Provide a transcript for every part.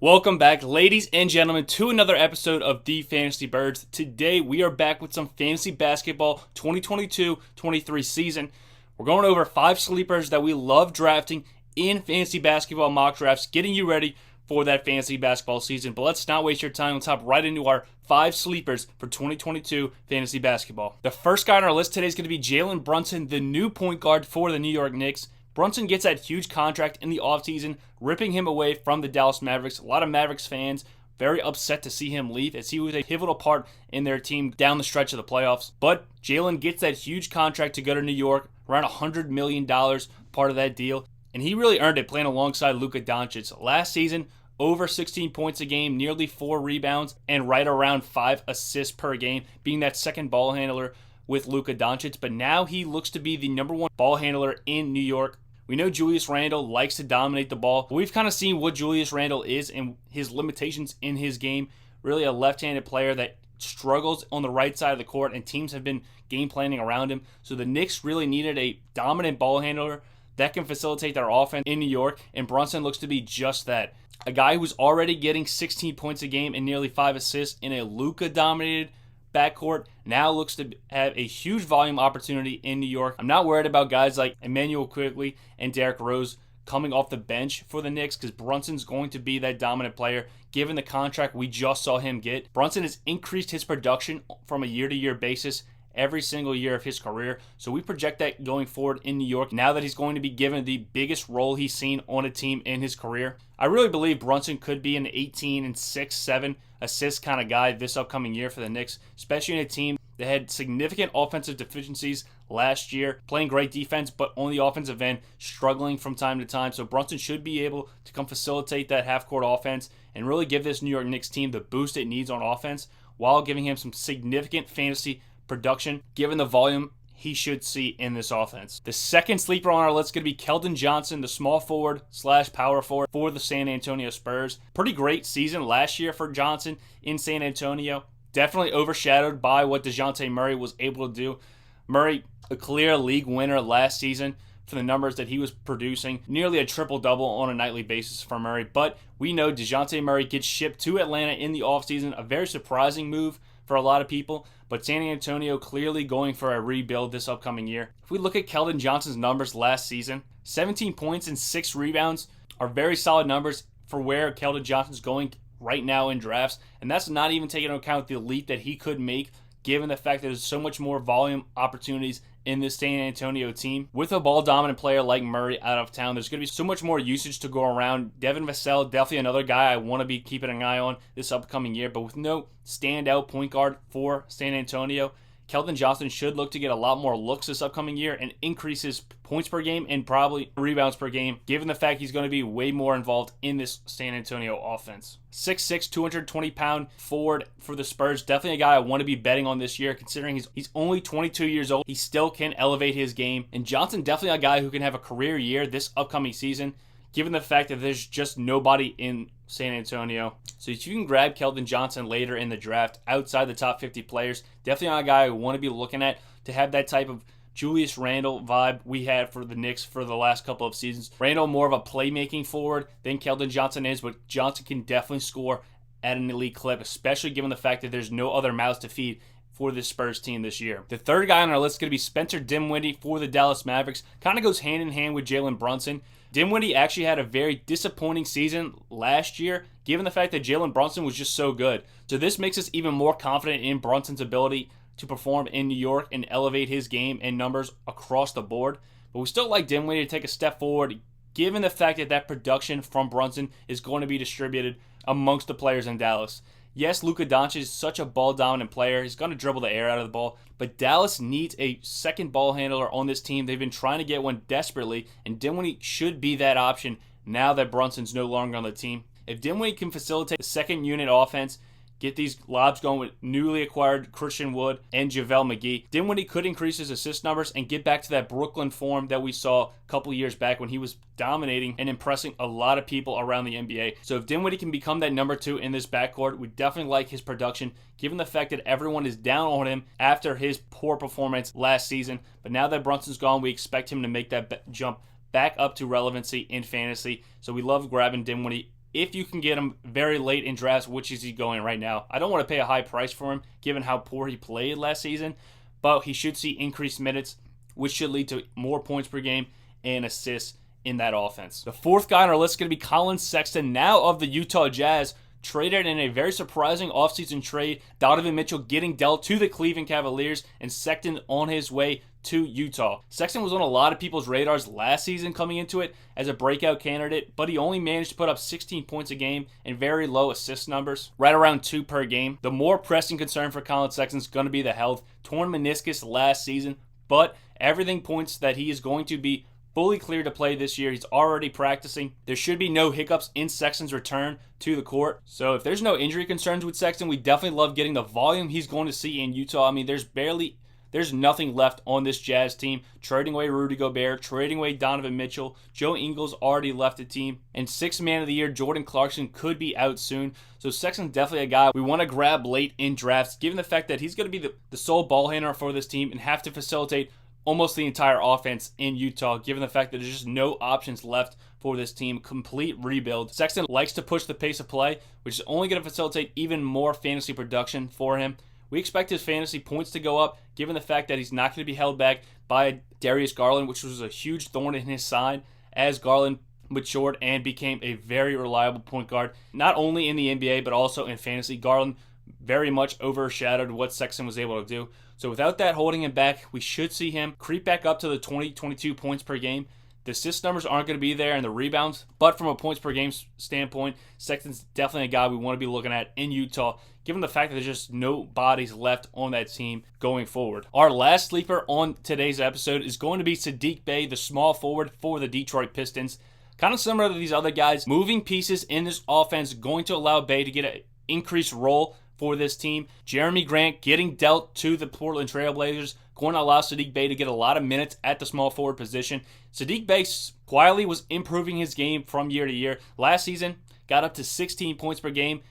Welcome back, ladies and gentlemen, to another episode of The Fantasy Birds. Today, we are back with some fantasy basketball 2022-23 season. We're going over 5 sleepers that we love drafting in fantasy basketball mock drafts, getting you ready for that fantasy basketball season. But let's not waste your time. Let's hop right into our 5 sleepers for 2022 fantasy basketball. The first guy on our list today is going to be Jalen Brunson, the new point guard for the New York Knicks. Brunson gets that huge contract in the offseason, ripping him away from the Dallas Mavericks. A lot of Mavericks fans very upset to see him leave, as he was a pivotal part in their team down the stretch of the playoffs. But Jalen gets that huge contract to go to New York, around $100 million, part of that deal. And he really earned it playing alongside Luka Doncic. Last season, over 16 points a game, nearly 4 rebounds, and right around 5 assists per game, being that second ball handler with Luka Doncic. But now he looks to be the number 1 ball handler in New York. We know Julius Randle likes to dominate the ball. We've kind of seen what Julius Randle is and his limitations in his game. Really a left-handed player that struggles on the right side of the court, and teams have been game planning around him. So the Knicks really needed a dominant ball handler that can facilitate their offense in New York, and Brunson looks to be just that. A guy who's already getting 16 points a game and nearly 5 assists in a Luka-dominated backcourt now looks to have a huge volume opportunity in New York. I'm not worried about guys like Emmanuel Quigley and Derrick Rose coming off the bench for the Knicks, because Brunson's going to be that dominant player given the contract we just saw him get. Brunson has increased his production from a year-to-year basis every single year of his career. So we project that going forward in New York now that he's going to be given the biggest role he's seen on a team in his career. I really believe Brunson could be an 18 and 6, 7 assist kind of guy this upcoming year for the Knicks, especially in a team that had significant offensive deficiencies last year, playing great defense, but on the offensive end, struggling from time to time. So Brunson should be able to come facilitate that half-court offense and really give this New York Knicks team the boost it needs on offense, while giving him some significant fantasy production, given the volume he should see in this offense. The second sleeper on our list is going to be Keldon Johnson, the small forward / power forward for the San Antonio Spurs. Pretty great season last year for Johnson in San Antonio. Definitely overshadowed by what DeJounte Murray was able to do. Murray, a clear league winner last season for the numbers that he was producing. Nearly a triple-double on a nightly basis for Murray. But we know DeJounte Murray gets shipped to Atlanta in the offseason. A very surprising move for a lot of people, but San Antonio clearly going for a rebuild this upcoming year. If we look at Keldon Johnson's numbers last season, 17 points and 6 rebounds are very solid numbers for where Keldon Johnson's going right now in drafts, and that's not even taking into account the leap that he could make given the fact that there's so much more volume opportunities in this San Antonio team. With a ball-dominant player like Murray out of town, there's going to be so much more usage to go around. Devin Vassell, definitely another guy I want to be keeping an eye on this upcoming year, but with no standout point guard for San Antonio, Keldon Johnson should look to get a lot more looks this upcoming year and increase his points per game and probably rebounds per game, given the fact he's going to be way more involved in this San Antonio offense. 6'6", 220-pound forward for the Spurs. Definitely a guy I want to be betting on this year, considering he's only 22 years old. He still can elevate his game. And Johnson, definitely a guy who can have a career year this upcoming season, given the fact that there's just nobody in San Antonio. So if you can grab Keldon Johnson later in the draft outside the top 50 players, definitely not a guy I want to be looking at to have that type of Julius Randle vibe we had for the Knicks for the last couple of seasons. Randle more of a playmaking forward than Keldon Johnson is, but Johnson can definitely score at an elite clip, especially given the fact that there's no other mouths to feed for this Spurs team this year. The third guy on our list is going to be Spencer Dinwiddie for the Dallas Mavericks. Kind of goes hand in hand with Jalen Brunson. Dinwiddie actually had a very disappointing season last year, given the fact that Jalen Brunson was just so good. So this makes us even more confident in Brunson's ability to perform in New York and elevate his game and numbers across the board. But we still like Dinwiddie to take a step forward, given the fact that that production from Brunson is going to be distributed amongst the players in Dallas. Yes, Luka Doncic is such a ball-dominant player. He's going to dribble the air out of the ball. But Dallas needs a second ball handler on this team. They've been trying to get one desperately, and Dinwiddie should be that option now that Brunson's no longer on the team. If Dinwiddie can facilitate the second unit offense, get these lobs going with newly acquired Christian Wood and JaVale McGee, Dinwiddie could increase his assist numbers and get back to that Brooklyn form that we saw a couple years back when he was dominating and impressing a lot of people around the NBA. So if Dinwiddie can become that number 2 in this backcourt, we definitely like his production, given the fact that everyone is down on him after his poor performance last season. But now that Brunson's gone, we expect him to make that jump back up to relevancy in fantasy. So we love grabbing Dinwiddie if you can get him very late in drafts, which is he going right now. I don't want to pay a high price for him given how poor he played last season, but he should see increased minutes, which should lead to more points per game and assists in that offense. The fourth guy on our list is going to be Colin Sexton, now of the Utah Jazz, traded in a very surprising offseason trade. Donovan Mitchell getting dealt to the Cleveland Cavaliers, and Sexton on his way to Utah. Sexton was on a lot of people's radars last season coming into it as a breakout candidate, but he only managed to put up 16 points a game and very low assist numbers, right around 2 per game. The more pressing concern for Colin Sexton is going to be the health. Torn meniscus last season, but everything points that he is going to be fully cleared to play this year. He's already practicing. There should be no hiccups in Sexton's return to the court. So if there's no injury concerns with Sexton, we definitely love getting the volume he's going to see in Utah. I mean, there's nothing left on this Jazz team. Trading away Rudy Gobert, trading away Donovan Mitchell. Joe Ingles already left the team. And sixth man of the year, Jordan Clarkson, could be out soon. So Sexton's definitely a guy we want to grab late in drafts, given the fact that he's going to be the sole ball handler for this team and have to facilitate almost the entire offense in Utah, given the fact that there's just no options left for this team. Complete rebuild. Sexton likes to push the pace of play, which is only going to facilitate even more fantasy production for him. We expect his fantasy points to go up, given the fact that he's not going to be held back by Darius Garland, which was a huge thorn in his side as Garland matured and became a very reliable point guard, not only in the NBA, but also in fantasy. Garland very much overshadowed what Sexton was able to do. So without that holding him back, we should see him creep back up to the 20-22 points per game. The assist numbers aren't going to be there and the rebounds, but from a points per game standpoint, Sexton's definitely a guy we want to be looking at in Utah, given the fact that there's just no bodies left on that team going forward. Our last sleeper on today's episode is going to be Saddiq Bey, the small forward for the Detroit Pistons. Kind of similar to these other guys, moving pieces in this offense going to allow Bey to get an increased role for this team. Jeremy Grant getting dealt to the Portland Trail Blazers, going to allow Saddiq Bey to get a lot of minutes at the small forward position. Saddiq Bey quietly was improving his game from year to year. Last season, got up to 16 points per game.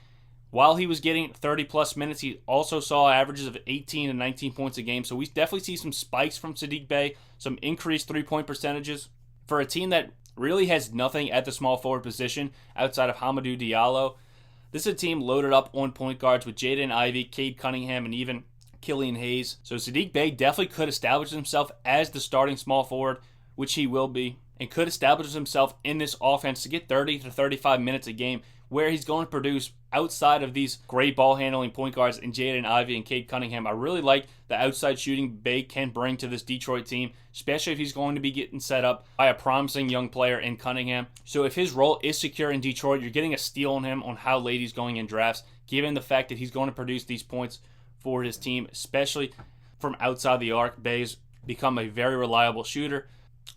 While he was getting 30-plus minutes, he also saw averages of 18 and 19 points a game. So we definitely see some spikes from Saddiq Bey, some increased three-point percentages. For a team that really has nothing at the small forward position outside of Hamidou Diallo, this is a team loaded up on point guards with Jaden Ivey, Cade Cunningham, and even Killian Hayes. So Saddiq Bey definitely could establish himself as the starting small forward, which he will be, and could establish himself in this offense to get 30 to 35 minutes a game, where he's going to produce outside of these great ball handling point guards in Jaden Ivey and Cade Cunningham. I really like the outside shooting Bey can bring to this Detroit team, especially if he's going to be getting set up by a promising young player in Cunningham. So if his role is secure in Detroit, you're getting a steal on him on how late he's going in drafts, given the fact that he's going to produce these points for his team, especially from outside the arc. Bey's become a very reliable shooter.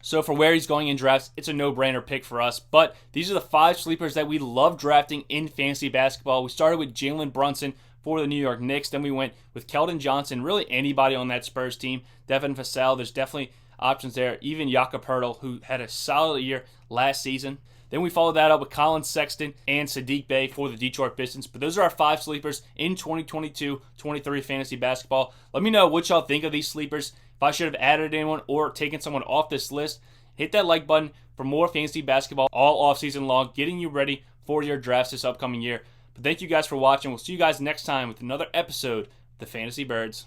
So for where he's going in drafts, it's a no-brainer pick for us. But these are the 5 sleepers that we love drafting in fantasy basketball. We started with Jalen Brunson for the New York Knicks. Then we went with Keldon Johnson, really anybody on that Spurs team. Devin Vassell, there's definitely options there. Even Jakob Poeltl, who had a solid year last season. Then we followed that up with Colin Sexton and Saddiq Bey for the Detroit Pistons. But those are our 5 sleepers in 2022-23 fantasy basketball. Let me know what y'all think of these sleepers. If I should have added anyone or taken someone off this list, hit that like button for more fantasy basketball all offseason long, getting you ready for your drafts this upcoming year. But thank you guys for watching. We'll see you guys next time with another episode of the Fantasy Birds.